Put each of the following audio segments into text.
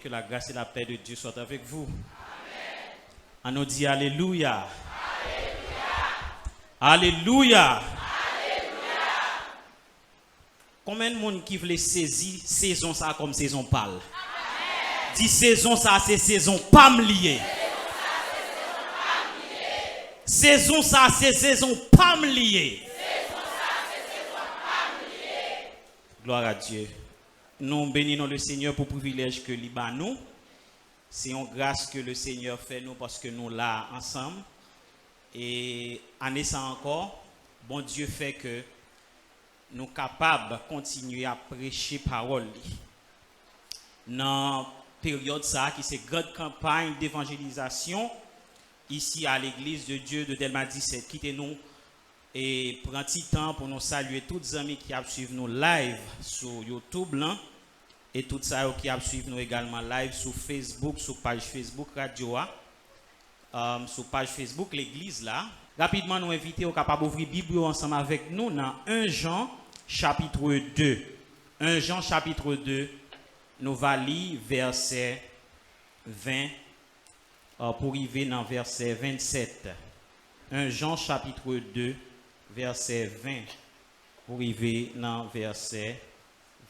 que la grâce et la paix de Dieu soient avec vous. Amen. On nous dit Alléluia. Alléluia. Alléluia. Combien de monde qui veut saisir saison ça comme saison pâle? Dis saison ça c'est saison pas liée. Saison ça c'est saison pas liée. Gloire à Dieu. Nous bénissons le Seigneur pour le privilège que lui bat nous. C'est une grâce que le Seigneur fait nous parce que nous là ensemble. Et année ça encore, bon Dieu fait que nous sommes capables de continuer à prêcher parole. Dans la période ça, qui c'est grande campagne d'évangélisation ici à l'église de Dieu de Delma 17. Quittez-nous et prends un petit temps pour nous saluer tous les amis qui suivent nous live sur YouTube là, et tous ceux qui suivent nous également live sur Facebook, sur page Facebook Radio, sur page Facebook l'église là. Rapidement nous inviter au capable d'ouvrir Bible ensemble avec nous dans 1 Jean chapitre 2. 1 Jean chapitre 2, nous allons lire verset 20 pour arriver dans verset 27. 1 Jean chapitre 2, verset 20 pour arriver dans verset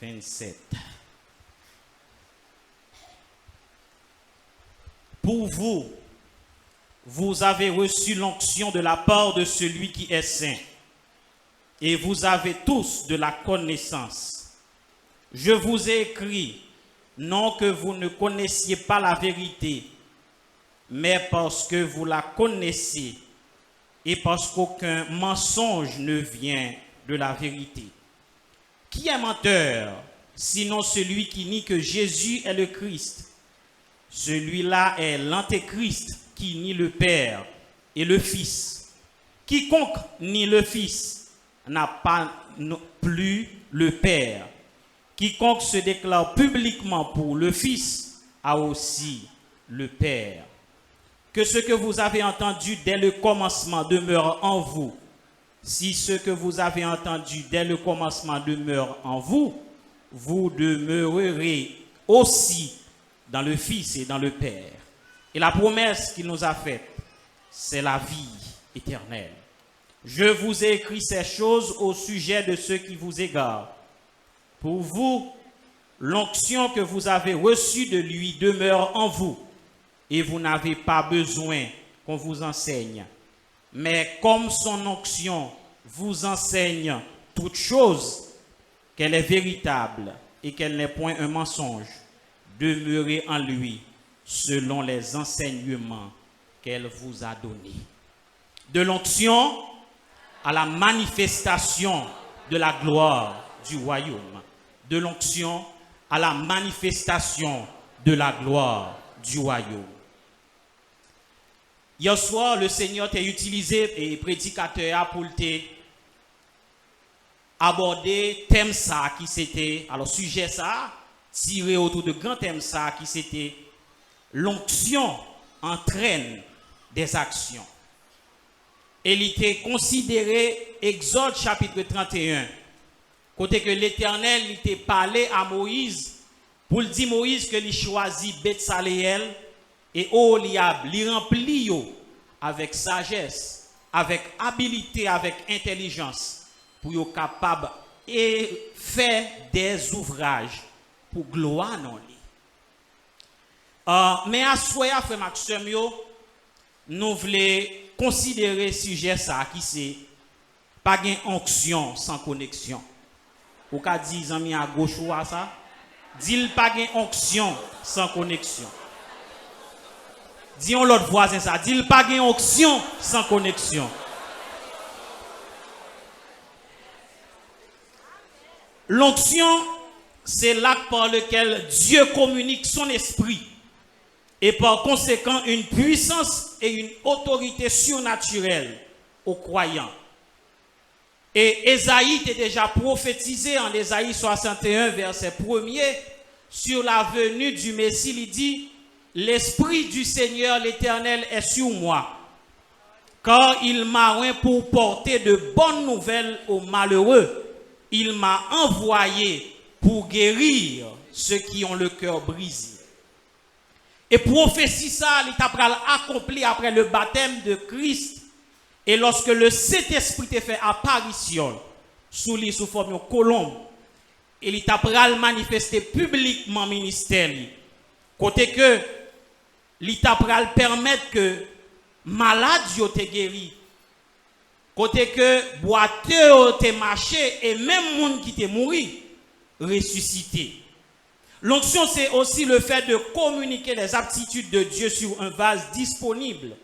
27. Pour vous, vous avez reçu l'onction de la part de celui qui est saint, et vous avez tous de la connaissance. Je vous ai écrit, non que vous ne connaissiez pas la vérité, mais parce que vous la connaissez, et parce qu'aucun mensonge ne vient de la vérité. Qui est menteur, sinon celui qui nie que Jésus est le Christ? Celui-là est l'antéchrist qui nie le Père et le Fils. Quiconque nie le Fils n'a pas plus le Père. Quiconque se déclare publiquement pour le Fils a aussi le Père. Que ce que vous avez entendu dès le commencement demeure en vous. Si ce que vous avez entendu dès le commencement demeure en vous, vous demeurerez aussi dans le Fils et dans le Père. Et la promesse qu'il nous a faite, c'est la vie éternelle. Je vous ai écrit ces choses au sujet de ceux qui vous égarent. Pour vous, l'onction que vous avez reçue de lui demeure en vous, et vous n'avez pas besoin qu'on vous enseigne. Mais comme son onction vous enseigne toute chose, qu'elle est véritable et qu'elle n'est point un mensonge, demeurez en lui selon les enseignements qu'elle vous a donnés. De l'onction à la manifestation de la gloire du royaume. De l'onction à la manifestation de la gloire du royaume. Hier soir, le Seigneur t'a utilisé et prédicateur pour te aborder thème ça qui c'était, alors sujet ça, tiré autour de grand thème ça qui c'était l'onction entraîne des actions. Et il était considéré Exode chapitre 31, côté que l'Éternel il était parlé à Moïse pour dire Moïse que il choisit Betsaléel et Oholiab, il remplit avec sagesse, avec habileté, avec intelligence pour être capable et faire des ouvrages pour gloire non li. Mais à soya frère Maxime nous voulons considérer sujet ça qui c'est pas gain onction sans connexion. Ou ka dire amis à gauche ou à ça, dit pas gain onction sans connexion. Disons l'autre voisin ça, dit pas gain onction sans connexion. L'onction, c'est l'acte par lequel Dieu communique son esprit et par conséquent une puissance et une autorité surnaturelle aux croyants. Et Ésaïe était déjà prophétisé en Ésaïe 61 verset 1er sur la venue du Messie. Il dit: l'Esprit du Seigneur l'Éternel est sur moi, car il m'a oint pour porter de bonnes nouvelles aux malheureux. Il m'a envoyé pour guérir ceux qui ont le cœur brisé, Et prophétie ça, il t'a accompli après le baptême de Christ. Et lorsque le Saint-Esprit t'a fait apparition sous lui sous forme de colombe, il t'a manifesté publiquement ministère. Côté que il t'a permettre que malade yo te guéri. Côté que boiteux te marché et même monde qui te mouri ressuscité. L'onction, c'est aussi le fait de communiquer les aptitudes de Dieu sur un vase disponible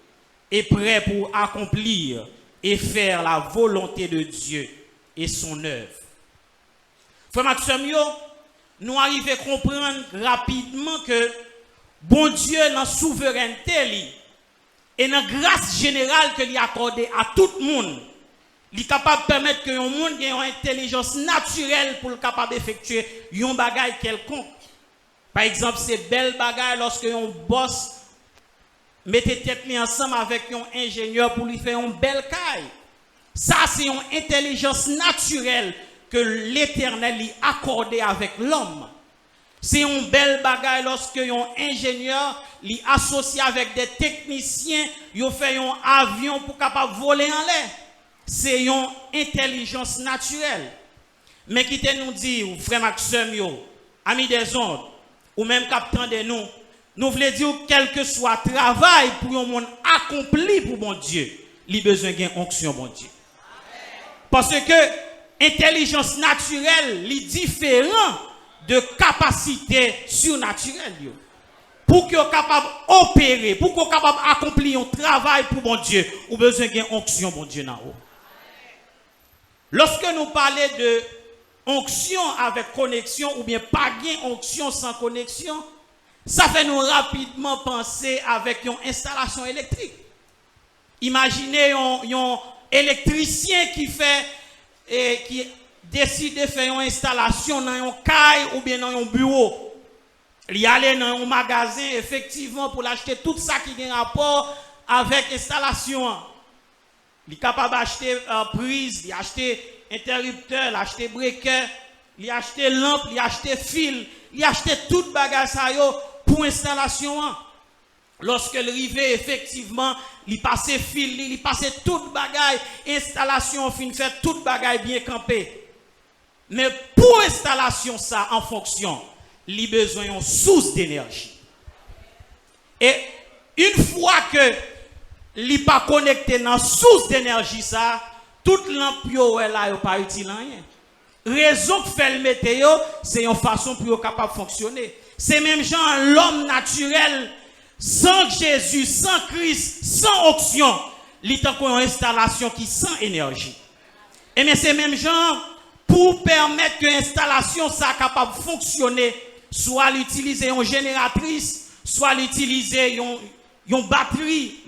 et prêt pour accomplir et faire la volonté de Dieu et son œuvre. Frère Maxime, nous arrivons à comprendre rapidement que bon Dieu, dans la souveraineté et dans la grâce générale qu'il a accordée à tout le monde, il est capable de permettre que le monde ait une intelligence naturelle pour capable d'effectuer un bagage quelconque. Par exemple, c'est belle bagaille lorsque un boss mette tête ensemble avec un ingénieur pour lui faire une belle caille. Ça, c'est une intelligence naturelle que l'Éternel lui a accordée avec l'homme. C'est une belle bagaille lorsque un ingénieur lui associe avec des techniciens, il fait un avion pour capable voler en l'air. C'est une intelligence naturelle. Mais qui te nous dit, frère Maxime, ami des ondes, ou même capitaine de nous voulons dire quel que soit le travail pour un monde accompli pour mon Dieu, il a besoin d'une onction, mon Dieu. Parce que intelligence naturelle est différente de capacité surnaturelle. Pour qu'on soit capable d'opérer, pour qu'on soit capable d'accomplir un travail pour mon Dieu, il a besoin d'une onction, mon Dieu. Lorsque nous parlons de onction avec connexion ou bien pas gain onction sans connexion, ça fait nous rapidement penser avec une installation électrique. Imaginez un électricien qui décide de faire une installation dans un caille ou bien dans un bureau. Il aller dans un magasin effectivement pour acheter tout ça qui a rapport avec l'installation. Il est capable d'acheter prise, d'acheter interrupteur, d'acheter breaker, d'acheter lampe, d'acheter fil, d'acheter tout bagage ça pour installation. Lorsque le rivet effectivement, il passe fil, il passe tout bagage, installation fin fait tout bagage bien campé. Mais pour installation ça en fonction, il a besoin d'une source d'énergie. Et une fois que il n'est pas connecté dans la source d'énergie, ça, toute lampe là n'est pas utile à rien. Raison que fait le météo, c'est une façon pour capable de fonctionner. C'est même genre l'homme naturel, sans Jésus, sans Christ, sans onction, il y a une installation qui sans énergie. Et mais c'est même genre pour permettre que l'installation soit capable de fonctionner, soit l'utiliser une génératrice, soit l'utiliser une batterie,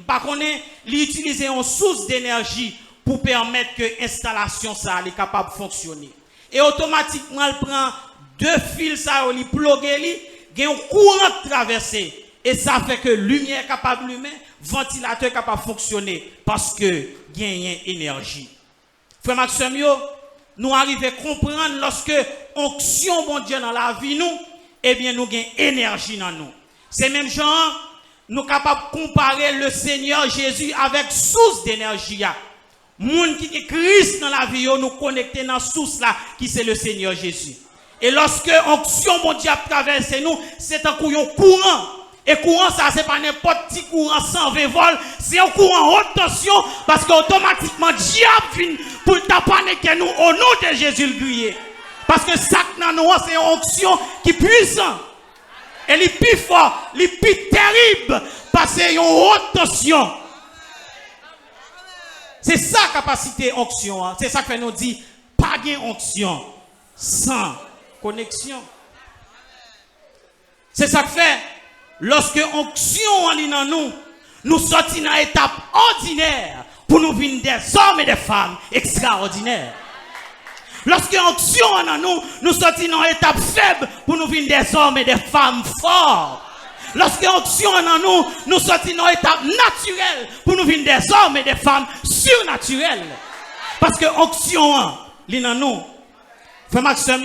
l'utiliser une source d'énergie pour permettre que l'installation soit capable de fonctionner. Et automatiquement, elle prend deux fils, ça, elle plug, il y a un courant de traversée. Et ça fait que lumière est capable de lumière, ventilateur est capable de fonctionner parce que il y a une énergie. Frère Maxime, nous arrivons à comprendre lorsque onction, mon Dieu, dans la vie, nous, eh bien, nous avons énergie dans nous. C'est même genre, nous sommes capables de comparer le Seigneur Jésus avec source d'énergie. Moun qui est Christ dans la vie, nous connecter dans la source là, qui c'est le Seigneur Jésus. Et lorsque onction, mon Dieu, traverse nous, c'est un courant. Et courant, ça, c'est pas n'importe qui courant 120 volts, c'est un courant haute tension, parce qu'automatiquement, diable vient pour taper nous au nom de Jésus le grillé. Parce que ça, c'est une onction qui est puissante. Elle est plus fort, elle est plus terrible, parce que c'est une haute tension. C'est ça la capacité onction. Hein. C'est ça que nous dit, pas de onction sans connexion. C'est ça que fait, lorsque onction est dans nous, nous sortons dans l'étape ordinaire pour nous venir des hommes et des femmes extraordinaires. Lorsque onction est dans nous, nous sortons dans l'étape faible pour nous venir des hommes et des femmes forts. Lorsque onction est dans nous, nous sortons dans l'étape naturelle pour nous venir des hommes et des femmes surnaturelles. Parce que onction est dans nous. Frère Maxime,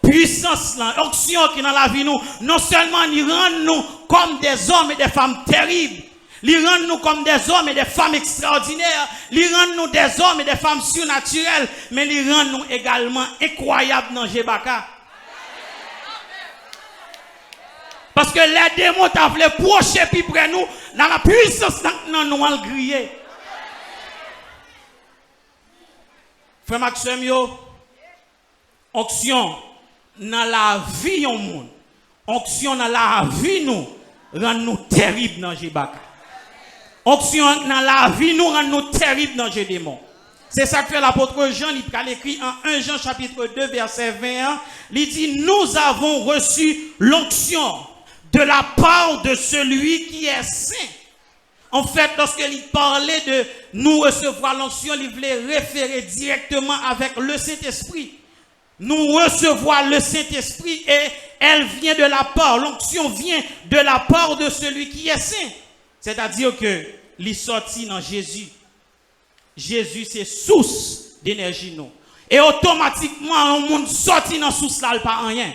puissance, l'onction qui dans la vie nous, non seulement il rend nous comme des hommes et des femmes terribles, il rend nous comme des hommes et des femmes extraordinaires, il rend nous des hommes et des femmes surnaturelles, mais il rend nous également incroyables dans Jebaka. Parce que les démons t'ont voulu procher puis près nous, dans la puissance dans nous allons griller. Frère Maxime, onction dans la vie au monde, onction dans la vie nous rend nous terribles dans Jebaka. Onction dans la vie nous rend nous terribles dans les démons. C'est ça que fait l'apôtre Jean, il a écrit en 1 Jean chapitre 2 verset 21, il dit nous avons reçu l'onction de la part de celui qui est saint. En fait, lorsqu'il parlait de nous recevoir l'onction, il voulait référer directement avec le Saint-Esprit. Nous recevons le Saint-Esprit et elle vient de la part, l'onction vient de la part de celui qui est saint. C'est-à-dire que il sorti dans Jésus. Jésus c'est source d'énergie nous. Et automatiquement, le monde sorti dans source là, pas rien.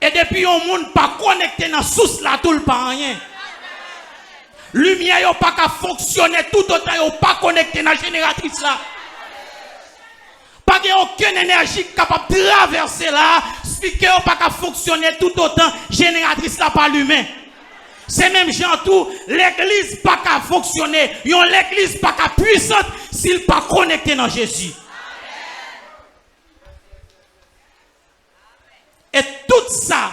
Et depuis on monde pas connecté dans source là tout le pas rien. Lumière yo pas qu'à fonctionner tout autant yo pas connecté dans génératrice là. Pas qu'il y a aucune énergie capable de traverser là, speaker pas qu'à fonctionner tout autant génératrice là pas l'humain. C'est même gens tout l'église pas qu'à fonctionner, yon l'église pas qu'à puissante s'il pas connecté dans Jésus. Et tout ça,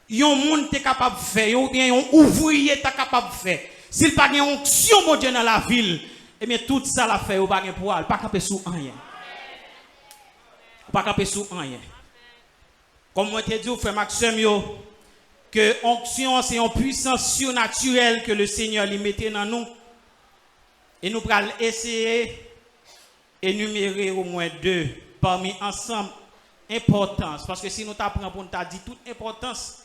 yon monde est capable de faire, ou bien yon ouvrier est capable de faire. S'il pas une onction mon Dieu dans la ville, et bien tout ça la fait ou pas pour elle, pas camper sous rien. Pas camper sous rien. Comme moi te dit frère Maxime yo que onction c'est une puissance surnaturelle que le Seigneur lui mettait dans nous. Et nous allons essayer d'énumérer au moins deux parmi ensemble importance parce que si nous t'apprenons pour nous dire toute importance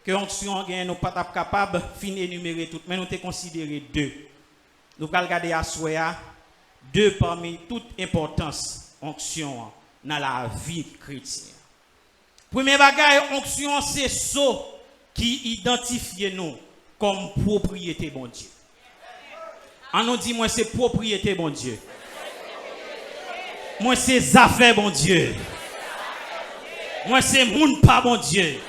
que onction gagne nous pas capable fin énumérer tout mais nous te considérer deux. Nous allons regarder à soya deux parmi toute importance onction dans la vie chrétienne. Premier bagage onction c'est ça qui identifie nous comme propriété bon Dieu. On nous dit moi c'est propriété bon Dieu. Moi c'est affaires bon Dieu. Moi c'est monde pas bon Dieu.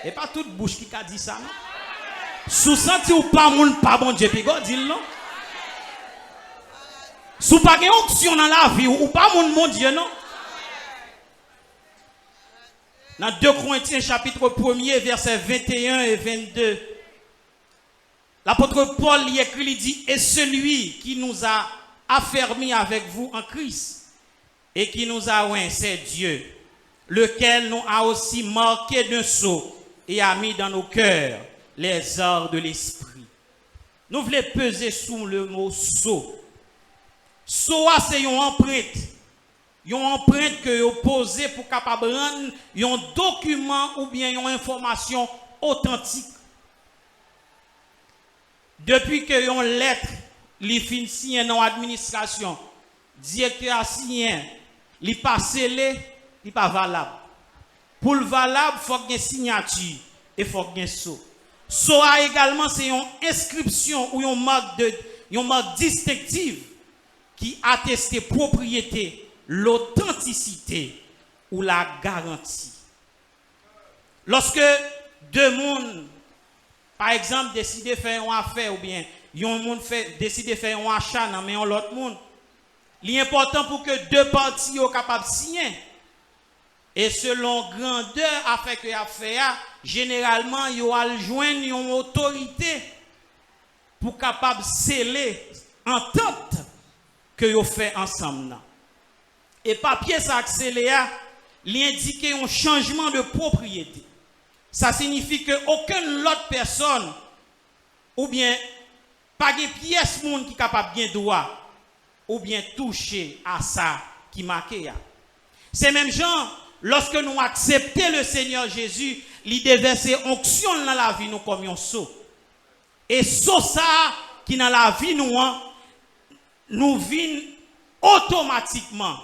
Et pas toute bouche qui a dit ça non. Sous senti ou pas monde pas bon Dieu puis God dit non. Sous pas une onction dans la vie ou pas monde mon Dieu non. Dans 2 Corinthiens chapitre 1er verset 21 et 22. L'apôtre Paul y écrit, il dit et celui qui nous a affermis avec vous en Christ et qui nous a oint, c'est Dieu, lequel nous a aussi marqué d'un sceau et a mis dans nos cœurs les arts de l'esprit. Nous voulons peser sous le mot sceau. Sceau, c'est une empreinte. Une empreinte que vous posez pour capable rendre un document ou bien une information authentique. Depuis que une lettre li fin signé dans l'administration, directeur signé, li pas scellé, li pas valable. Pour le valable, il faut qu'il y ait une signature et il faut qu'il y ait un sceau. Sceau également c'est une inscription ou une marque distinctive qui atteste propriété, l'authenticité ou la garantie. Lorsque deux mondes, par exemple, décident de faire une affaire ou bien un monde décide de faire un achat dans l'autre monde, l'important pour que deux parties soient capables de signer. Et selon grandeur affaire que y a fait, généralement, il y a joindre une autorité pour capable sceller entente que vous fait ensemble. Et papier ça accéléré, il indique un changement de propriété. Ça signifie que aucune autre personne ou bien pas de pièce monde qui capable bien droit ou bien toucher à ça qui marqué. C'est même genre lorsque nous acceptons le Seigneur Jésus, il déverser onction dans la vie nous comme un sceau. Et sceau ça qui dans la vie nous vient automatiquement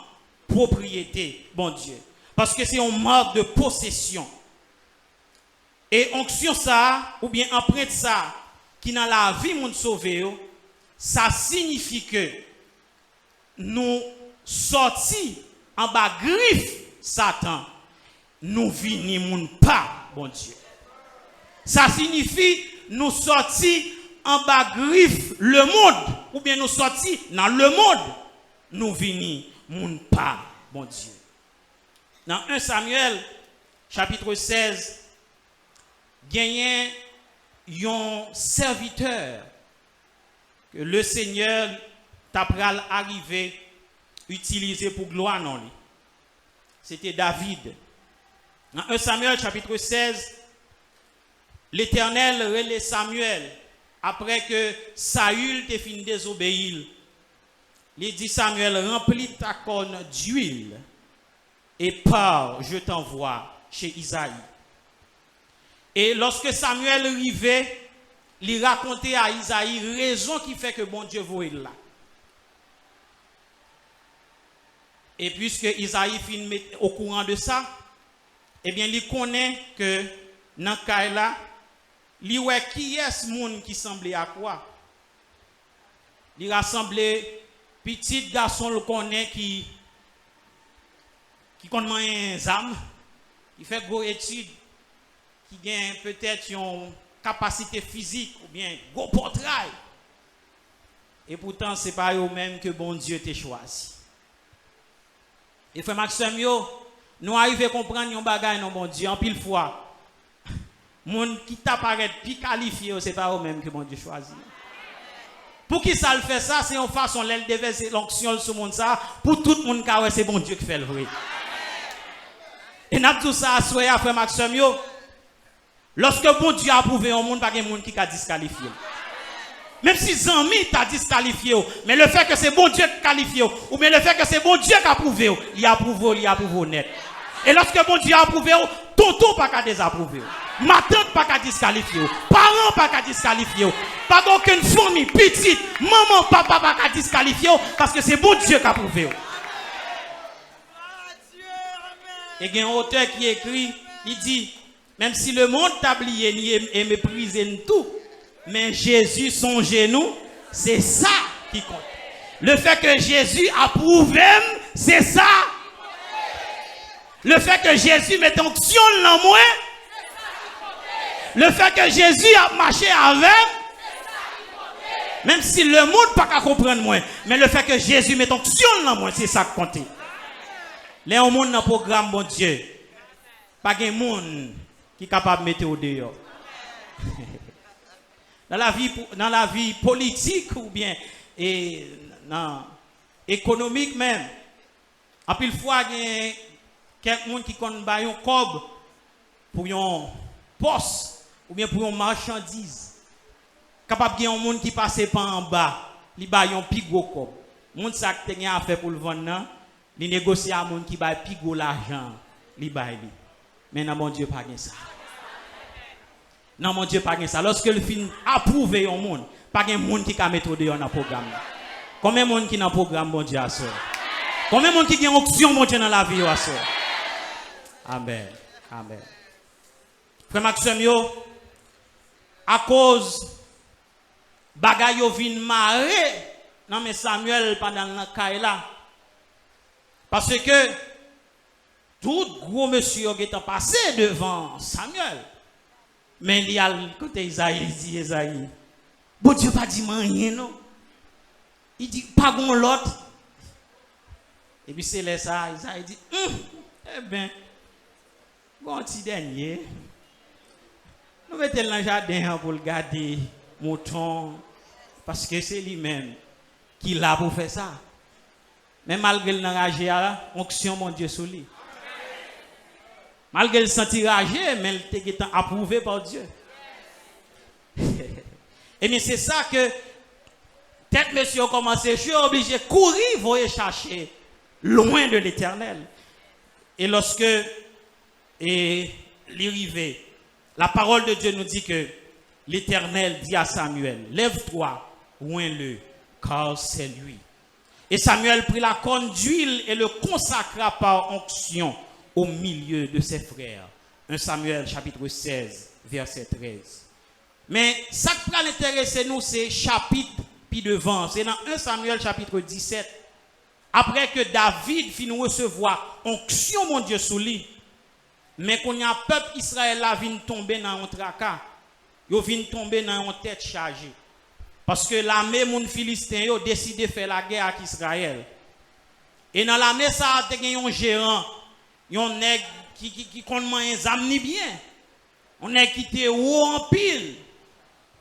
propriété, bon Dieu. Parce que c'est un marque de possession. Et onction ça, ou bien empreinte ça, qui dans la vie moun sauvé, ça signifie que nous sortis en bas griffe Satan, nous venons moun pas, bon Dieu. Ça signifie nous sortis en bas griffe le monde, ou bien nous sortis dans le monde, nous venons moun pas, bon Dieu. Dans 1 Samuel, chapitre 16, gagnant un serviteur que le Seigneur t'a arrivé utilisé pour gloire non lui. C'était David. Dans 1 Samuel chapitre 16, l'Éternel relève Samuel après que Saül t'ait fini désobéir. Il dit Samuel, remplis ta corne d'huile et pars, je t'envoie chez Isaïe. Et lorsque Samuel arrivait, il racontait à Isaïe raison qui fait que bon Dieu voit là. Et puisque Isaïe finit au courant de ça, eh bien, il connaît que dans ce cas-là, il voit qui est ce monde qui semblait à quoi. Il rassemblait petit garçon le connaît qui connaît un âme, il fait gros études, qui gagne peut-être une capacité physique ou bien gros portrait. Et pourtant, ce n'est pas eux-mêmes que bon Dieu t'a choisi. Et frère Maxime, nous arrivons à comprendre un bagage non bon Dieu en pile fois. Moun qui t'apparaît plus qualifié, ce n'est pas eux-mêmes que bon Dieu choisit. Pour qui ça le fait ça, c'est une façon de déverser l'onction sur le monde ça, pour tout le monde qui c'est bon Dieu qui fait le vrai. Et nous tout ça à souhaiter frère Maxime, lorsque bon Dieu a approuvé un monde, pas de monde qui a disqualifié. Même si Zami t'a disqualifié, mais le fait que c'est bon Dieu qui qualifié, ou bien le fait que c'est bon Dieu qui a approuvé, il a approuvé net. Et lorsque bon Dieu a approuvé, tonton pas qu'à désapprouver. Ma tante pas qu'à disqualifier. Parents pas qu'à disqualifier. Pas aucune famille, petite, maman, papa pas qu'à disqualifier parce que c'est bon Dieu qui a approuvé. Et il y a un auteur qui écrit, il dit, même si le monde t'a oublié et méprisé tout, mais Jésus, son genou, c'est ça qui compte. Le fait que Jésus approuve, c'est ça. Le fait que Jésus met onction dans moi, le fait que Jésus a marché avec, même si le monde pas qu'à comprendre moi, mais le fait que Jésus met onction dans moi, c'est ça qui compte. Les gens dans le programme, bon Dieu, pas de monde qui est capable de mettre au dehors. Dans la vie politique ou bien et économique même, en pile fois, il y a quelqu'un qui connaît un cob pour un poste ou bien pour une marchandise. Capable de un monde qui passe par en bas, il a un plus gros cob. Monde ça qui a fait pour le vendre, il négocie à un monde qui a plus gros l'argent, il a lui. Mais non, mon Dieu, pas ça. Non, mon Dieu, pas ça. Lorsque le film approuve un monde, pas un monde qui a mettre dans le programme. Combien de monde qui dans le programme, mon Dieu, à ça? Combien de monde qui a une option, mon Dieu, dans la vie, à ça? Amen. Amen. Frère Maxime, à cause bagay yo vin marrer, non mais Samuel pendant la caille là. Parce que tout gros monsieur qui est passé devant Samuel. Mais il y a le côté Isaïe, il dit Isaïe, bon Dieu pas dit rien non. Il dit pas gon l'autre. Et puis c'est là ça, Isaïe dit eh ben bon petit dernier. Nous mettons dans le jardin pour le garder mouton parce que c'est lui-même qui l'a pour faire ça. Mais malgré l'enragé onction mon Dieu sur lui. Malgré le senti ragé, mais il était approuvé par Dieu. Et bien c'est ça que tête monsieur a commencé, je suis obligé de courir, vous chercher loin de l'Éternel. Et lorsque l'arrivée, la parole de Dieu nous dit que l'Éternel dit à Samuel, lève-toi, oins-le, car c'est lui. Et Samuel prit la corne d'huile et le consacra par onction au milieu de ses frères. 1 Samuel chapitre 16, verset 13. Mais ça qui va l'intéresser nous, c'est chapitre puis devant. C'est dans 1 Samuel chapitre 17. Après que David finit recevoir onction, mon Dieu, sous lui. Mais qu'on y a peuple Israël là vient tomber dans un tracas. Ils viennent tomber dans une tête chargée. Parce que l'armée moun philistin a décidé de faire la guerre avec Israël. Et dans l'armée ça a un gérant, un nèg qui connaît les âmes ni bien. On est quitté haut en pile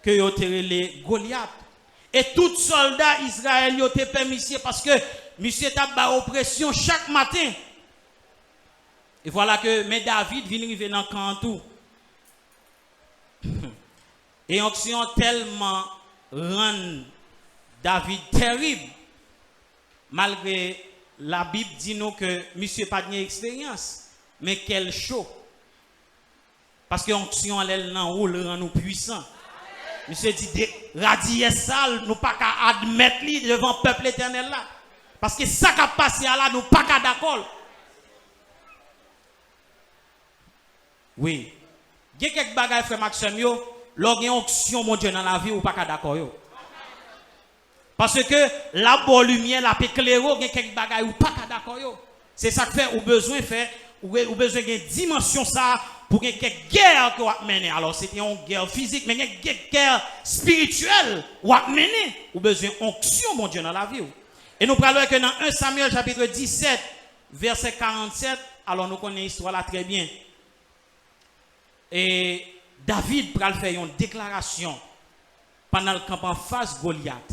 que yo les Goliath. Et tout soldat Israël yo te permis parce que monsieur t'a ba oppression chaque matin. Et voilà que mais David vient arriver dans camp tout. Et onction tellement rend David terrible malgré la Bible dit nous que monsieur pas d'expérience mais quel chaud parce que onction elle nan roule rend nous puissants. Monsieur dit radier sale nous pas qu'à admettre lui devant peuple éternel là parce que ça qui a passé là nous pas qu'à d'accord. Oui. Il y a quelques bagages frère Maxime yo, lorsqu'il y a une onction mon Dieu dans la vie ou pas qu'à d'accord yo. Parce que la bonne lumière la peut éclairer, il y a quelques bagages ou pas qu'à d'accord yo. C'est ça que fait ou besoin faire ou besoin d'une dimension ça pour qu'il y ait quelques guerres qu'on va mener. Alors c'était une guerre physique mais il y a une guerre spirituelle ou va mener ou besoin onction mon Dieu dans la vie. Et nous parlons que dans 1 Samuel chapitre 17 verset 47, alors nous connaissons l'histoire là très bien. Et David pral faire une déclaration pendant le camp en face Goliath.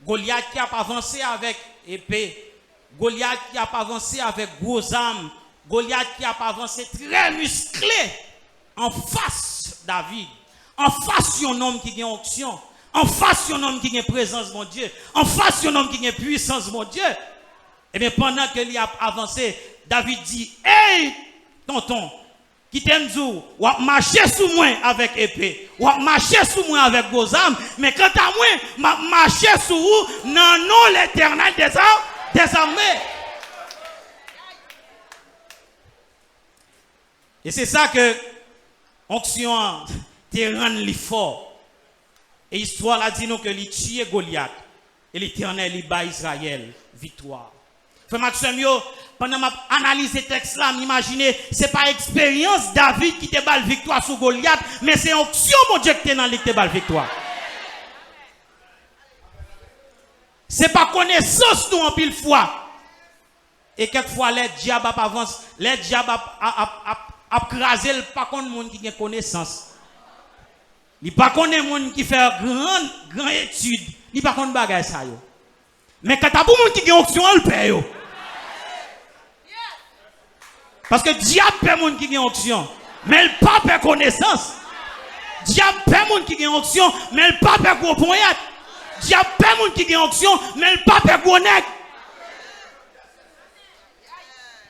Goliath qui a avancé avec épée. Goliath qui a avancé avec gros armes. Goliath qui a avancé très musclé en face David. En face un homme qui a onction. En face un homme qui a présence mon Dieu. En face un homme qui a puissance mon Dieu. Et bien pendant que il a avancé, David dit: "Hey tonton, qui t'aime ou marcher sous moi avec épée, ou marcher sous moi avec vos armes, mais quant à moi, marcher sous vous, non, non, l'Éternel des armées." Et c'est ça que onction te rend li fort. Et l'histoire a dit nous que il tue Goliath et l'Éternel il bat Israël victoire. Frère Maxime yo, pendant m'a analyser texte là, m'imaginez, c'est pas expérience David qui te bat victoire sur Goliath, mais c'est onction mon Dieu qui te dans te bat victoire. C'est pas connaissance nous en pile fois. Et quelquefois les diables avancent, les diables a crasé le pas contre monde qui a connaissance. Il pas connaît monde qui fait grand étude, il pas connaît bagage ça yo. Mais quand t'as pour monde qui a onction le paye yo. Parce que diable paie monde qui a onction, mais le pas paie connaissance. Diable paie monde qui a onction, mais le pas paie gros poignard. Diable paie monde qui a onction, mais le pas paie gros nèg.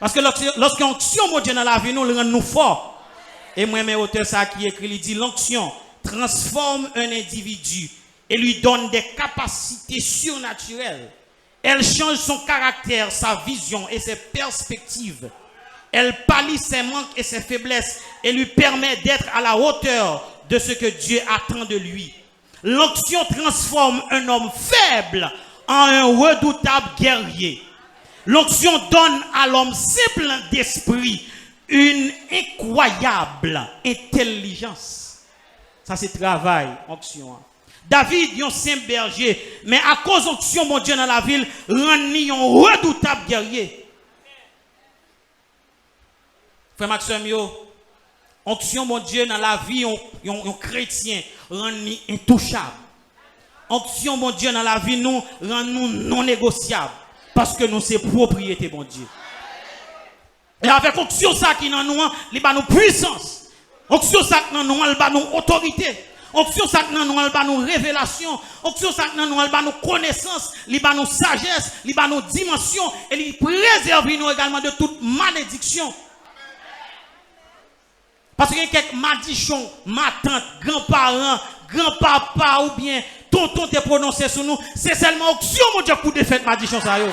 Parce que lorsqu'on onction mon Dieu dans la vie nous le rend nous fort. Et moi mes auteurs ça qui écrit il dit l'onction transforme un individu et lui donne des capacités surnaturelles. Elle change son caractère, sa vision et ses perspectives. Elle pallie ses manques et ses faiblesses et lui permet d'être à la hauteur de ce que Dieu attend de lui. L'onction transforme un homme faible en un redoutable guerrier. L'onction donne à l'homme simple d'esprit une incroyable intelligence. Ça c'est travail, onction. David, un simple berger, mais à cause d'onction, mon Dieu, dans la ville, rend un redoutable guerrier. Frère Maxime, onction, mon Dieu, dans la vie, un chrétien, rend intouchable. Onction, mon Dieu, dans la vie, nous rend nous non négociables. Parce que nous, c'est propriété, mon Dieu. Et avec onction, ça qui dans nous, il va nous puissance. Onction, ça qui dans nous, il va nous autorité. Onction, ça qui dans nous, il va nous révélation. Onction, ça qui dans nous, il va nous connaissance. Il va nous sagesse. Il va nous dimension. Et il préserve nous également de toute malédiction. Parce qu'il y a quelques malédictions, ma tante, grands-parents, grand-papa ou bien tonton te prononcé sur nous, c'est seulement onction mon Dieu pour défaire malédiction ça yo.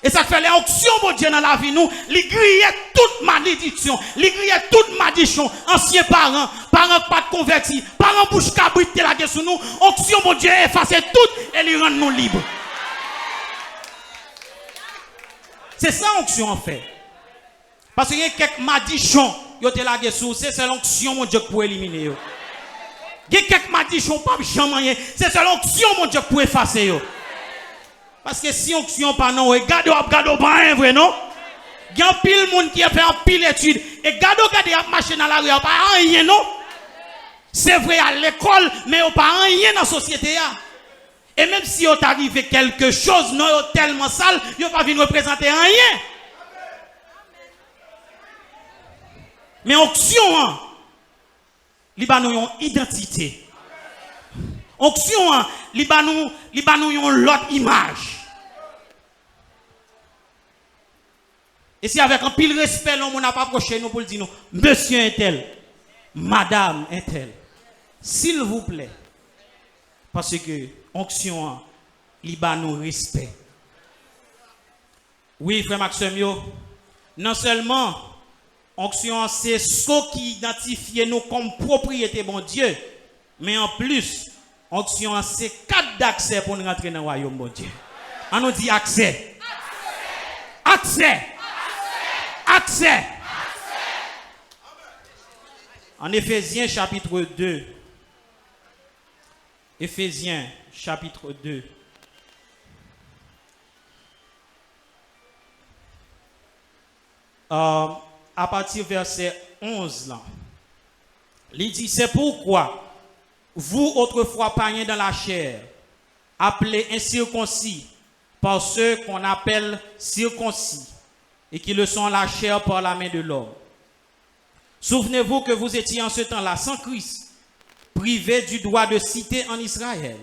Et ça fait les options, mon Dieu, dans la vie, nous, les griller toute malédiction, les griller toute malédiction, anciens parents pas de convertis, parents bouche cabrite la guerre sur nous, option, mon Dieu, effacer tout et les rendre nous libres. C'est ça l'onction en fait. Parce qu'il y a quelques malédictions, yo te la guerre sur, c'est l'onction, mon Dieu, pour éliminer yo. Il y a quelques malédictions, pas jamais, c'est l'onction, mon Dieu, pour effacer yo. Parce que si on pas non, regardez pas un vrai non. Il y a pile monde qui a fait un pile étude et regardez a marché dans la rue pas rien non. C'est vrai à l'école mais on pas rien dans la société là. Et même si on arrivé quelque chose non tellement sale, yo pas venir représenter rien. Mais onction Libanon yon identité. Onction Libanon yon l'autre image. Et si avec un pile respect, on n'a pas approché nous pour le dire, monsieur un tel, madame un tel, s'il vous plaît, parce que onction, Libanon respect. Oui, frère Maxime, non seulement onction, c'est ce qui identifie nous comme propriété, bon Dieu, mais en plus, onction, c'est 4 d'accès pour nous rentrer dans le royaume, bon Dieu. On nous dit accès. Accès. Accès. En Éphésiens chapitre 2. Éphésiens chapitre 2. À partir verset 11 là. Il dit c'est pourquoi vous autrefois païens dans la chair, appelés incirconcis par ceux qu'on appelle circoncis, et qui le sont la chair par la main de l'homme. Souvenez-vous que vous étiez en ce temps-là sans Christ, privés du droit de cité en Israël,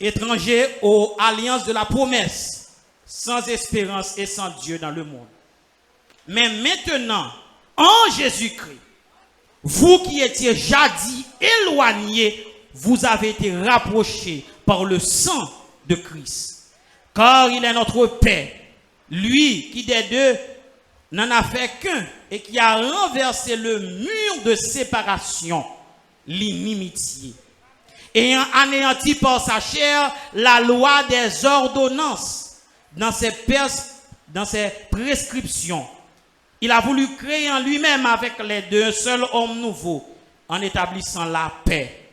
étrangers aux alliances de la promesse, sans espérance et sans Dieu dans le monde. Mais maintenant, en Jésus-Christ, vous qui étiez jadis éloignés, vous avez été rapprochés par le sang de Christ. Car il est notre paix. Lui qui des deux n'en a fait qu'un et qui a renversé le mur de séparation, l'inimitié, ayant anéanti par sa chair la loi des ordonnances dans ses prescriptions. Il a voulu créer en lui-même avec les deux un seul homme nouveau en établissant la paix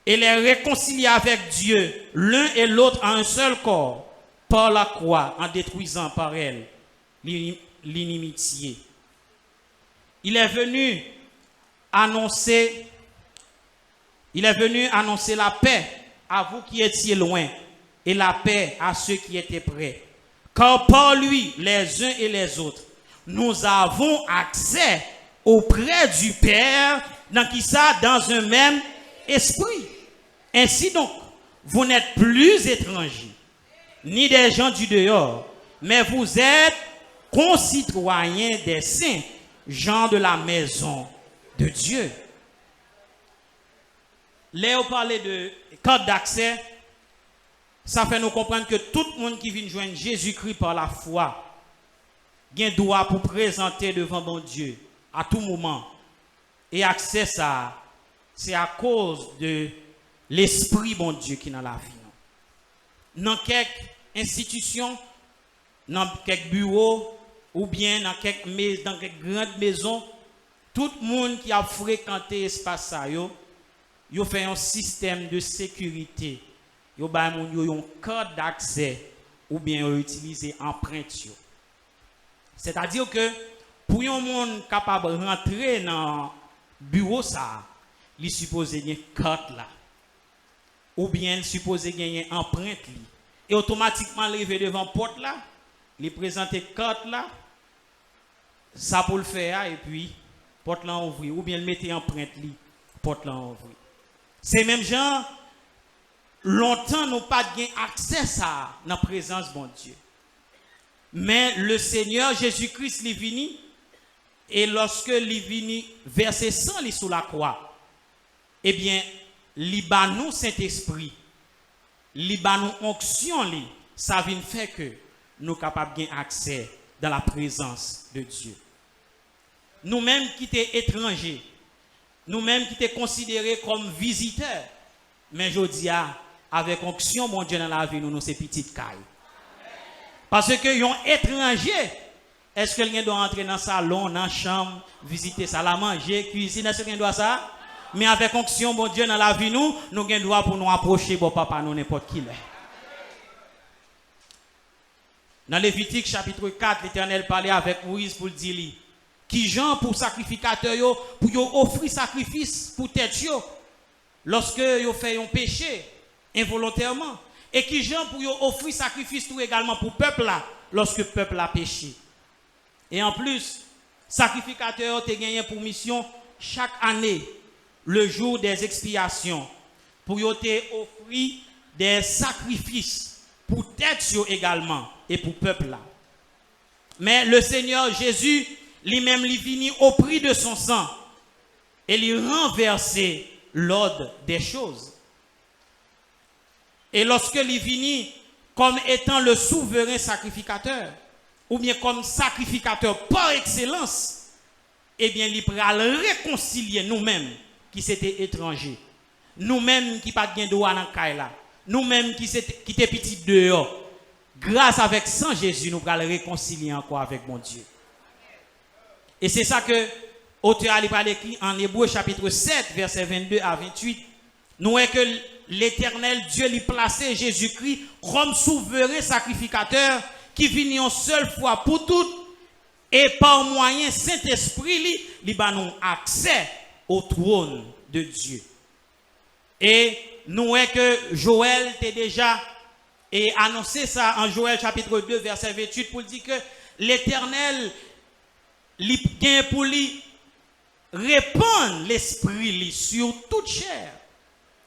et les réconcilier avec Dieu l'un et l'autre en un seul corps par la croix, en détruisant par elle l'inimitié. Il est venu annoncer la paix à vous qui étiez loin et la paix à ceux qui étaient près. Car par lui, les uns et les autres, nous avons accès auprès du Père, dans un même esprit. Ainsi donc, vous n'êtes plus étrangers, ni des gens du dehors, mais vous êtes concitoyens des saints, gens de la maison de Dieu. Léo parlait de code d'accès, ça fait nous comprendre que tout le monde qui vient joindre Jésus-Christ par la foi, a un droit pour présenter devant bon Dieu à tout moment. Et accès ça, c'est à cause de l'esprit bon Dieu qui est dans la vie. Dans quelques institutions, dans quelques bureaux, ou bien dans quelques grandes maisons, tout le monde qui a fréquenté l'espace, il fait un système de sécurité. Il y a un code d'accès ou bien utiliser empreinte. C'est-à-dire que pour un monde capable de rentrer dans le bureau, il est supposé gagner code là. Ou bien il est supposé gagner empreinte. Et automatiquement, il arrive devant la porte là, il présente code là, ça pour le faire, et puis, porte là ouvrir. Ou bien il mette empreinte là, porte là ouvrir. C'est même gens, longtemps, nous pas gagné accès à la présence de bon Dieu. Mais le Seigneur Jésus-Christ est venu, et lorsque il est venu verser sang sous la croix, eh bien, Libanon Saint-Esprit, Libanon onction, ça vient faire que nous sommes capables de gagner accès dans la présence de Dieu. Nous-mêmes qui sommes étrangers, nous-mêmes qui sommes considérés comme visiteurs, mais je dis, avec onction, mon Dieu, dans la vie, nous sommes petites cailles. Parce que un étranger, est-ce que quelqu'un doit entrer dans le salon, dans la chambre, visiter ça, la manger, cuisiner, est-ce que quelqu'un doit ça? Mais avec onction, mon Dieu, dans la vie, nous avons le droit pour nous approcher, bon papa, nous n'importe qui. Dans Lévitique chapitre 4, l'Éternel parlait avec Moïse pour dire qui Jean pour sacrificateur pour offrir sacrifice pour tête lorsque yo fait un péché involontairement et qui Jean pour offrir sacrifice tout également pour peuple là lorsque peuple a péché. Et en plus, sacrificateur te gagné pour mission chaque année le jour des expiations pour yo te offrir des sacrifices pour tête également et pour peuple là. Mais le Seigneur Jésus lui-même lui venu au prix de son sang et lui renverser l'ordre des choses. Et lorsque il venu comme étant le souverain sacrificateur ou bien comme sacrificateur par excellence, eh bien il pourra réconcilier nous-mêmes qui s'étaient étrangers, nous-mêmes qui pas de droit dans Kaila, nous-mêmes qui étaient petits dehors. Grâce avec sang Jésus, nous pourrons réconcilier encore avec mon Dieu. Et c'est ça que l'auteur a écrit en Hébreu chapitre 7, versets 22 à 28. Nous voyons que l'Éternel Dieu lui placé Jésus-Christ comme souverain sacrificateur qui vient une seule fois pour toutes et par moyen Saint-Esprit lui donne accès au trône de Dieu. Et nous voyons que Joël t'a déjà annoncé ça en Joël chapitre 2 verset 28 pour dire que l'Éternel li gagne pour lui répandre l'esprit sur toute chair.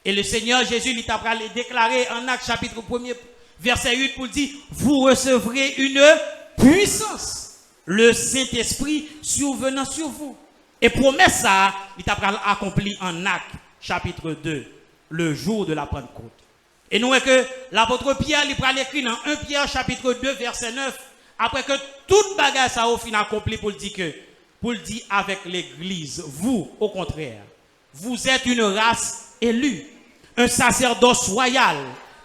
Et le Seigneur Jésus lui t'a déclaré en Actes chapitre 1er verset 8 pour dire vous recevrez une puissance, le Saint-Esprit survenant sur vous. Et promesse ça, il t'a accompli en Actes chapitre 2, le jour de la Pentecôte. Et nous voyons que l'apôtre Pierre lui prend l'écrit dans 1 Pierre chapitre 2 verset 9 après que toute bagarre ça au fin accompli pour dire avec l'église, vous au contraire, vous êtes une race élue, un sacerdoce royal,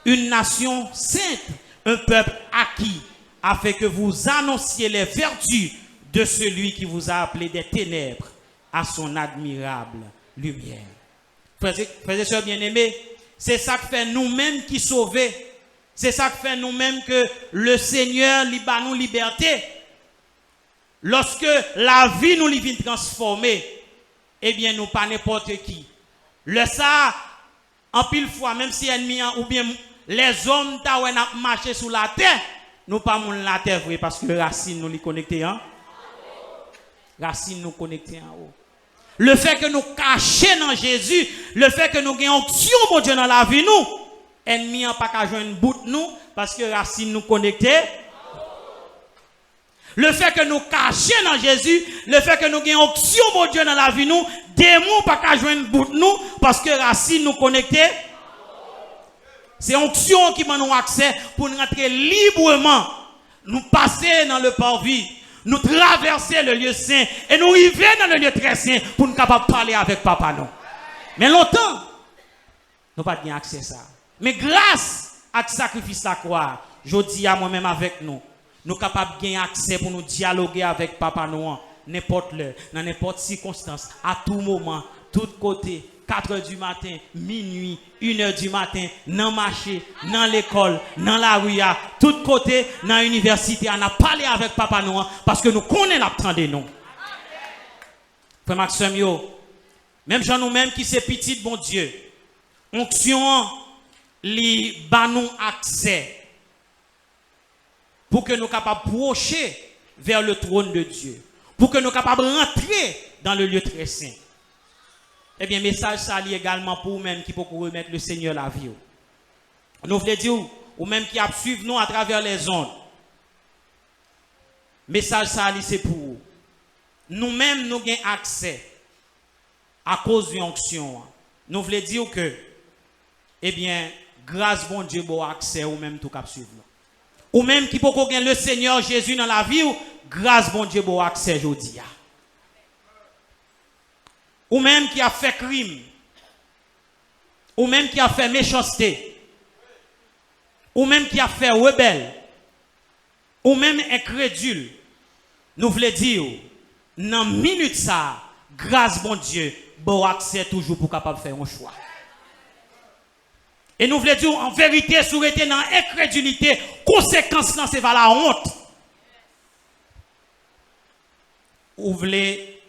une nation sainte, un peuple acquis, afin que vous annonciez les vertus de celui qui vous a appelé des ténèbres à son admirable lumière. Frères et sœurs bien-aimés, c'est ça que fait nous-mêmes qui sauvons. C'est ça que fait nous-mêmes que le Seigneur libère nous liberté. Lorsque la vie nous vient transformer, eh bien nous pas n'importe qui. Le ça, en pile fois, même si ennemi ou bien les hommes ta marché sur la terre, nous pas mon la terre vrai parce que racine nous les connecter hein. Racine nous connecter en haut. Le fait que nous cachions dans Jésus, le fait que nous gagnons onction mon Dieu dans la vie nous, ennemi n'a pas qu'à joindre bout nous parce que racine nous connecter. Le fait que nous cachions dans Jésus, le fait que nous gagnons onction mon Dieu dans la vie nous, démon pas qu'à joindre bout nous parce que racine nous connecter. C'est onction qui m'a nous accès pour nous rentrer librement, nous passer dans le parvis, nous traverser le lieu saint et nous arriver dans le lieu très saint pour nous capable parler avec papa non. Mais longtemps, nous pas bien accès à ça. Mais grâce à ce sacrifice à croix, je dis à moi-même avec nous, nous capables de gagner accès pour nous dialoguer avec papa nous n'importe l'heure, dans n'importe circonstance, à tout moment, tout côté. 4h du matin, minuit, 1h du matin, dans le marché, dans l'école, dans la rue, à tout côté, dans l'université, on a parlé avec papa nous parce que nous connaissons l'attendez nous. Frère Maxime, même gens nous-mêmes qui c'est petit, bon Dieu, onction, li ba nous accès pour que nous capables de procher vers le trône de Dieu, pour que nous capables de rentrer dans le lieu très saint. Eh bien, message ça lie également pour vous-même qui peut remettre le Seigneur la vie. Nous voulons dire, ou même qui a suivi nous à travers les ondes. Message ça lie c'est pour vous. Nous-mêmes, nous avons accès à cause d'une onction. Nous voulons dire que, eh bien, grâce bon Dieu, bon accès ou même tout cap suivre. Ou même qui peut gagner le Seigneur Jésus dans la vie, grâce bon Dieu bon accès aujourd'hui. Ou même qui a fait crime. Ou même qui a fait méchanceté. Ou même qui a fait rebelle. Ou même incrédule. Nous voulons dire, dans minute ça, grâce bon Dieu, bon accès toujours pour capable faire un choix. Et nous voulons dire, en vérité, si vous êtes dans l'incrédulité, conséquence, c'est vers la honte. Vous voulez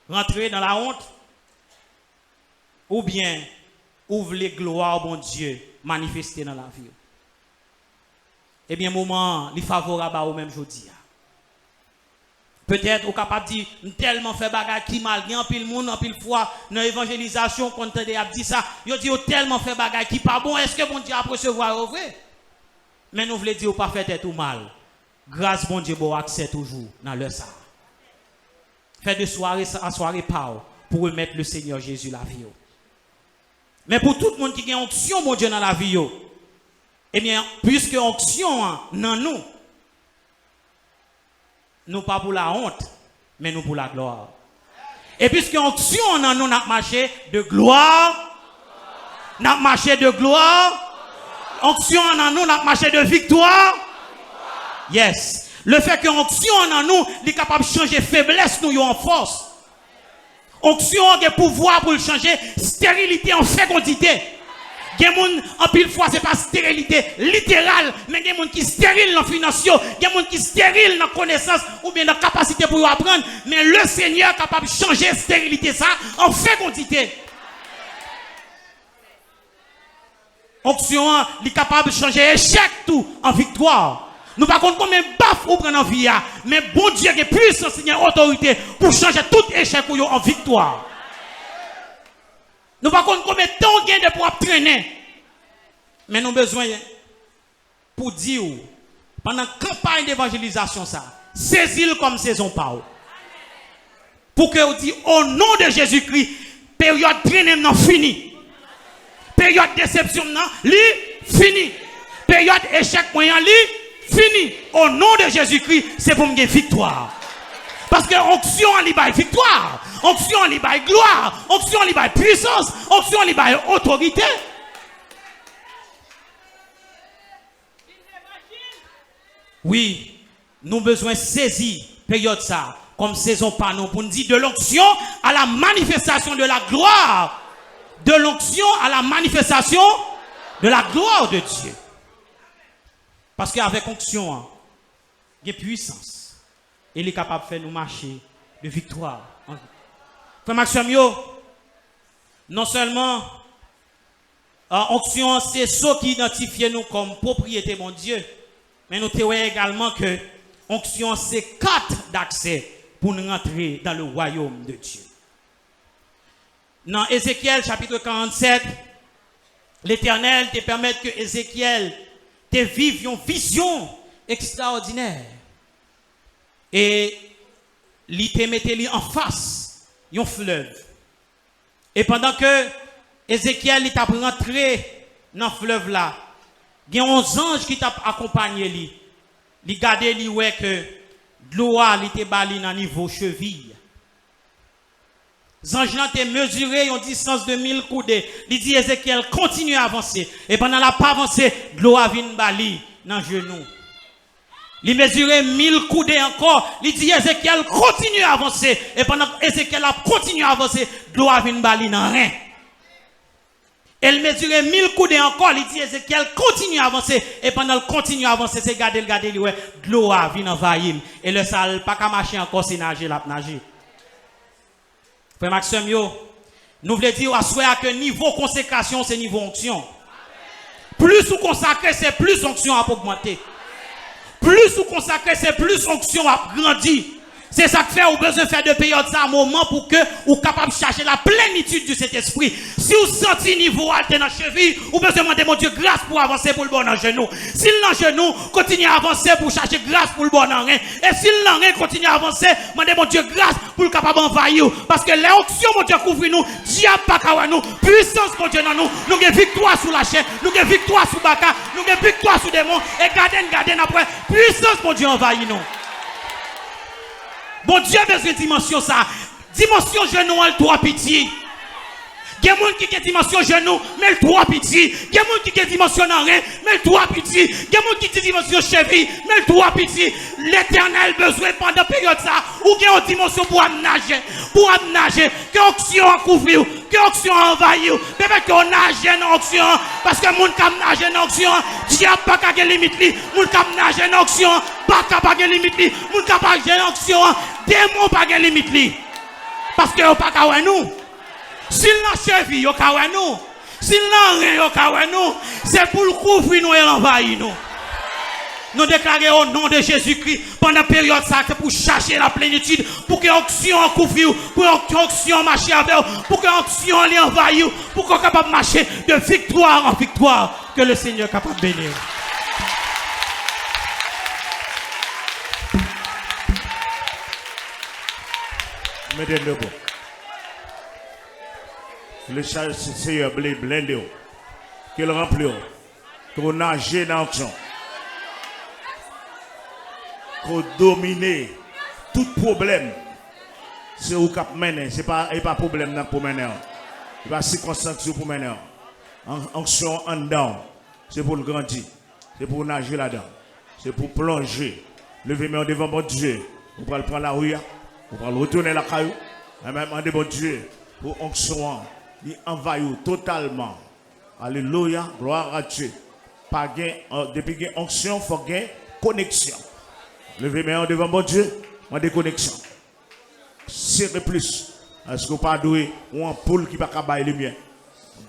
rentrer dans la honte? Ou bien, vous voulez gloire, bon Dieu, manifester dans la vie? Eh bien, moment, il est favorable à vous-même, je dis. Peut-être, vous êtes capable de dire, tellement fait bagage qui mal, il y a un pile monde, un pile fois, dans l'évangélisation, quand on a dit ça, il dit, tellement fait bagage qui pas bon, est-ce que bon Dieu a recevoir au vrai? Mais nous voulons dire, pas fait tout mal. Grâce, bon Dieu, bon accès toujours dans le ça. Fait de soirée à soirée pas pour remettre le Seigneur Jésus la vie. Mais pour tout le monde qui a une onction, mon Dieu, dans la vie, eh bien, puisque onction dans nous, nous pas pour la honte, mais nous pour la gloire. Et puisque onction dans nous, nous marché de gloire, nous marché de gloire, onction dans nous, nous marché de victoire. Yes. Le fait que onction en nous, il est capable de changer faiblesse nous en force. Onction a le pouvoir pour changer stérilité en fécondité. Il y a des gens, en pile fois, ce n'est pas stérilité littérale, mais il y a des gens qui sont stériles dans le financier, il y a des gens qui sont stériles dans la connaissance ou bien dans la capacité pour apprendre. Mais le Seigneur est capable de changer stérilité ça en fécondité. Onction est capable de changer échec tout en victoire. Nous ne savons pas combien de baffes ou prendre en vie, mais bon Dieu qui est puissant, Seigneur, autorité pour changer tout échec en victoire. Nous ne savons pas combien de temps on gagne pour traîner. Mais nous avons besoin pour dire, pendant la campagne d'évangélisation, saisis-le comme saison par. Pour que vous dites, au nom de Jésus-Christ, période traîner non fini. Période déception non, fini. Période échec moyen fini. Au nom de Jésus-Christ, c'est pour me gagner victoire. Parce que onction en libaye victoire, onction en libaye gloire, onction en libaye puissance, onction en libaye autorité. Oui, nous avons besoin de saisir période ça comme saison par nous pour nous dire de l'onction à la manifestation de la gloire. De l'onction à la manifestation de la gloire de Dieu. Parce qu'avec onction, il y a puissance. Il est capable de faire nous marcher de victoire. Frère Maxime, non seulement onction, c'est ce qui identifie nous comme propriété mon Dieu, mais nous voyons également que onction, c'est 4 d'accès pour nous rentrer dans le royaume de Dieu. Dans Ézéchiel chapitre 47, l'Éternel te permet que Ézéchiel te vive une vision extraordinaire. Et il te mette en face un fleuve. Et pendant que Ézéchiel t'a rentré dans le fleuve là, il y a 11 anges qui t'a accompagné lui. Il gardé lui ouais que l'eau était bali dans niveau cheville. Les anges ont mesuré une distance de 1000 coudées. Il dit Ézéchiel continue à avancer. Et pendant la pas avancé, l'eau a venu bali dans le genou. Il mesurait 1000 coudées encore. Il dit Ézéchiel continue à avancer. Et pendant que Ézéchiel a continué à avancer, l'eau a venu bali dans rien. Elle mesurait 1000 coudées encore. Il dit Ézéchiel continue à avancer. Et pendant qu'il continue à avancer, c'est garder, ouais, l'eau a venu envahir. Et le sale, pas qu'à marcher encore, c'est nager, la nager. Frère Maxime, nous voulons dire à que niveau consécration, c'est niveau onction. Plus vous consacrez, c'est plus onction à augmenter. Plus vous consacrez, c'est plus onction à grandir. C'est ça que fait, ou besoin de faire de période ça un moment pour que vous capable de chercher la plénitude du Saint-Esprit. Si vous sentez niveau alté dans la cheville, vous besoin de demander mon Dieu grâce pour avancer pour le bon en genou. Si le genou continue à avancer pour chercher grâce pour le bon en rein. Et si le rein continue à avancer, demandez mon Dieu grâce pour le capable d'envahir. Parce que les options, mon Dieu, couvre nous, diable pas qu'à nous, puissance, mon Dieu, dans nous, nous avons victoire sur la chaîne, nous avons victoire sur Baka, nous avons victoire sur démons, et gardez après, puissance, mon Dieu, envahit nous. Bon Dieu, besoin de dimension ça. Dimension genou, elle trois pitié. Il y a des gens qui ont dimension genou, mais le trois pitié. Il y a des gens qui ont dimension rien, mais le trois pitié. Il y a des gens qui ont dimension cheville, mais le trois pitié. L'éternel besoin pendant la période ça, ou qu'il y a une dimension pour nager, que l'onction a couvert, que l'onction a envahi, peut-être qu'on nage dans l'onction, parce que les gens qui nagent dans l'onction, diable pas qu'à limite, les gens qui nagent dans l'onction, pas qu'à limite, les gens qui nagent dans l'onction, démons pas qu'à limite, parce que vous pas qu'à nous. S'il n'a cheville, il a nous. S'il n'a rien, il nous. C'est pour le couvrir nous et l'envahir nous. Nous déclarons au nom de Jésus-Christ pendant la période ça, c'est pour chercher la plénitude, pour que l'onction couvre, pour que l'onction marche avec, pour que l'onction l'envahisse, pour qu'on soit capable de marcher de victoire en victoire, que le Seigneur est capable de bénir. Mettez le bon. Le Seigneur blende, qu'il remplit, qu'on nage dans l'action, qu'on domine tout problème. C'est où cap mener, c'est pas problème pour mener. C'est pas circonstance pour mener. Action en dedans, c'est pour le grandir, c'est pour nager là-dedans, c'est pour plonger. Levez-moi devant mon Dieu, vous pouvez prendre la rue, vous pouvez retourner la caillou, et même demander mon Dieu pour onction. Il envahit totalement. Alléluia, gloire à Dieu. Depuis qu'il y a onction, il faut qu'il y ait connexion. Levez-moi devant mon Dieu, on a des connexions. Serrez plus. Est-ce que vous pas doué ou un poule qui ne peut pas les lumière?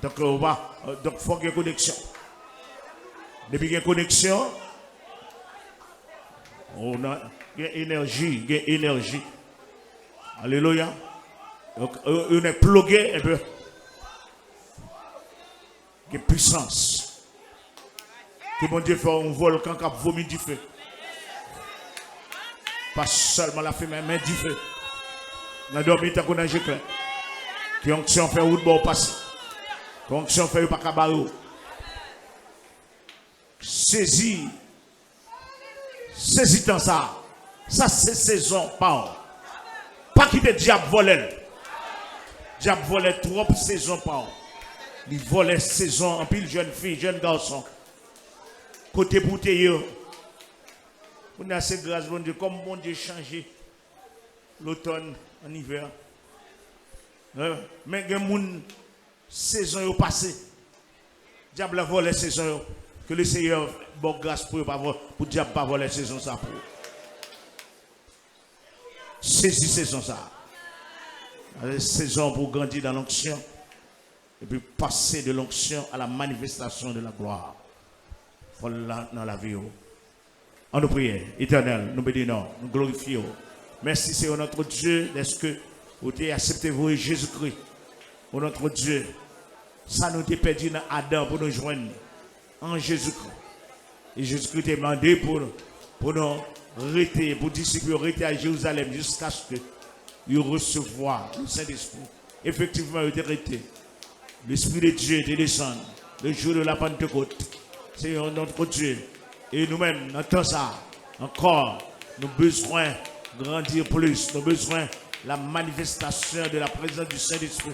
Donc, il faut qu'il y ait connexion. Depuis qu'il y a connexion, on a énergie. Alléluia. Donc, on est plugué et puis. De puissance. Que mon Dieu fait un volcan qui a vomi du feu. Pas seulement la fumée, mais du feu. Dans le dormi, tant qu'on a jeté. Qui onction fait où de bon passer. Qui onction fait pas cabarou. Saisis dans ça. Ça, c'est saison, pas. Pas quitter diable voler. Diable voler trop saison, pas. Il volait saison en pile jeune fille, jeune garçon. Côté bouteille. On a assez grâce, bon Dieu, comme bon Dieu changé l'automne en hiver. Mais il y a une saison passée. Diable a volé saison. Que le Seigneur bon grâce pour le diable pas voler saison ça pour. Saisis saison ça. Saison pour grandir dans l'onction. Et puis passer de l'onction à la manifestation de la gloire. Voilà dans la vie. En nous prions, éternel, nous bénissons, nous glorifions. Merci Seigneur notre Dieu, est-ce que vous avez accepté vous et Jésus-Christ, oh notre Dieu. Ça nous a perdu dans Adam pour nous joindre en Jésus-Christ. Et Jésus-Christ a demandé pour nous rester, pour disciples rester à Jérusalem jusqu'à ce que nous recevoir le Saint-Esprit. Effectivement, il était resté. L'Esprit de Dieu est descendu le jour de la Pentecôte. Seigneur notre Dieu. Et nous-mêmes, dans tout ça, encore, nous avons besoin de grandir plus. Nous avons besoin de la manifestation de la présence du Saint-Esprit.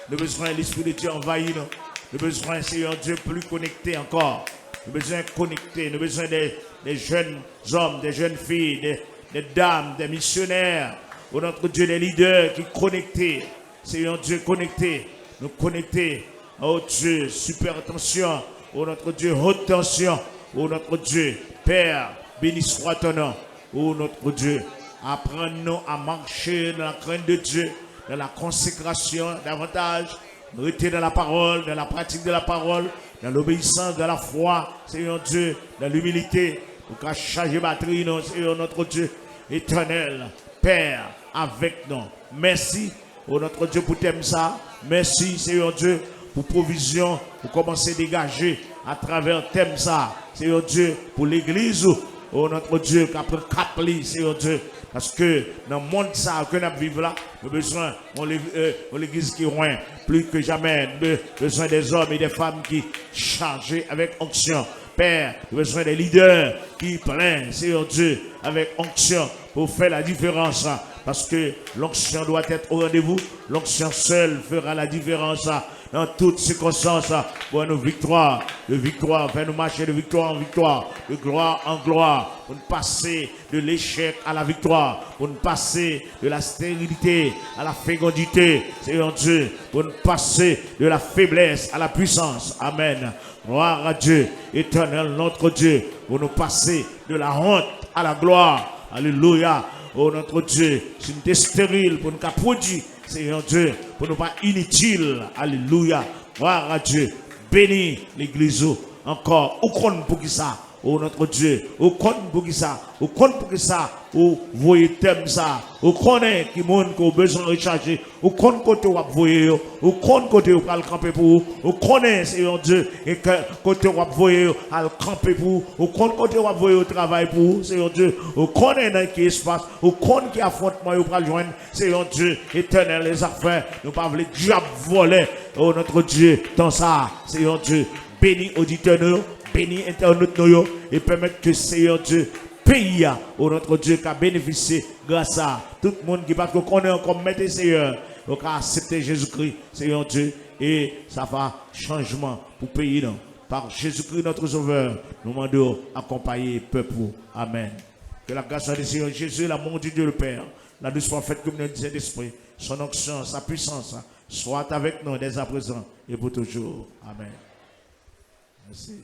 Nous avons besoin de l'Esprit de Dieu envahir nous. Nous avons besoin, Seigneur Dieu, plus connecté encore. Nous avons besoin de connecter. Nous avons besoin des jeunes hommes, des jeunes filles, des dames, des missionnaires. Oh notre Dieu, des leaders qui connectés. Seigneur Dieu, connectés. Nous connecter. Oh Dieu, super attention. Oh notre Dieu, haute tension. Oh notre Dieu, Père, béni soit ton nom. Oh notre Dieu, apprends-nous à marcher dans la crainte de Dieu, dans la consécration davantage, rester dans la parole, dans la pratique de la parole, dans l'obéissance, dans la foi, Seigneur Dieu, dans l'humilité, pour qu'à changer batterie, Seigneur notre Dieu, éternel. Père, avec nous. Merci, oh notre Dieu, pour thème ça. Merci, Seigneur Dieu, pour provision, pour commencer à dégager à travers thème ça. Seigneur Dieu, pour l'église, oh notre Dieu, qu'après capli, Seigneur Dieu. Parce que dans le monde ça que nous vivons là, nous avons besoin de l'église qui est loin, plus que jamais, nous avons besoin des hommes et des femmes qui chargés avec onction. Père, nous avons besoin des leaders qui pleins, Seigneur Dieu, avec onction pour faire la différence. Parce que l'onction doit être au rendez-vous. L'onction seule fera la différence dans toutes circonstances pour nos victoires. De victoire, faire nous marcher de victoire en victoire, de gloire en gloire, pour nous passer de l'échec à la victoire, pour nous passer de la stérilité à la fécondité, Seigneur Dieu, pour nous passer de la faiblesse à la puissance. Amen. Gloire à Dieu, éternel notre Dieu, pour nous passer de la honte à la gloire. Alléluia. Oh notre Dieu, si nous sommes stériles pour nous produire, Seigneur Dieu, pour nous pas inutiles. Alléluia. Gloire à Dieu. Bénis l'église encore. Au compte pour qui ça? Oh notre Dieu. Au compte pour qui ça? Au compte pour qui ça? Au voyez thème ça. Au connaît qui monde qui a besoin de recharger. Au compte côté où vous voyez. Au compte côté où vous allez camper pour vous. Au connaît, Seigneur Dieu. Et côté où vous voyez à camper pour vous. Au compte côté où vous voyez au travail pour vous, Seigneur Dieu. Au connaît dans qui espace. Au compte qui affrontement vous allez joindre. Seigneur Dieu, éternel les affaires. Nous ne pouvons pas les diables voler. Oh notre Dieu, dans ça, Seigneur Dieu. Bénis auditeurs, bénis internautes et permettre que Seigneur Dieu pays au notre Dieu qui a bénéficié grâce à tout le monde qui va connaître comme maître Seigneur, qui a accepté Jésus-Christ, Seigneur Dieu, et ça va changement pour pays non. Par Jésus-Christ notre Sauveur, nous demandons accompagner le peuple. Amen. Que la grâce du Seigneur Jésus, l'amour de Dieu le Père, la douce parfaite communion du Saint-Esprit, son onction, sa puissance, soit avec nous dès à présent et pour toujours. Amen. Merci.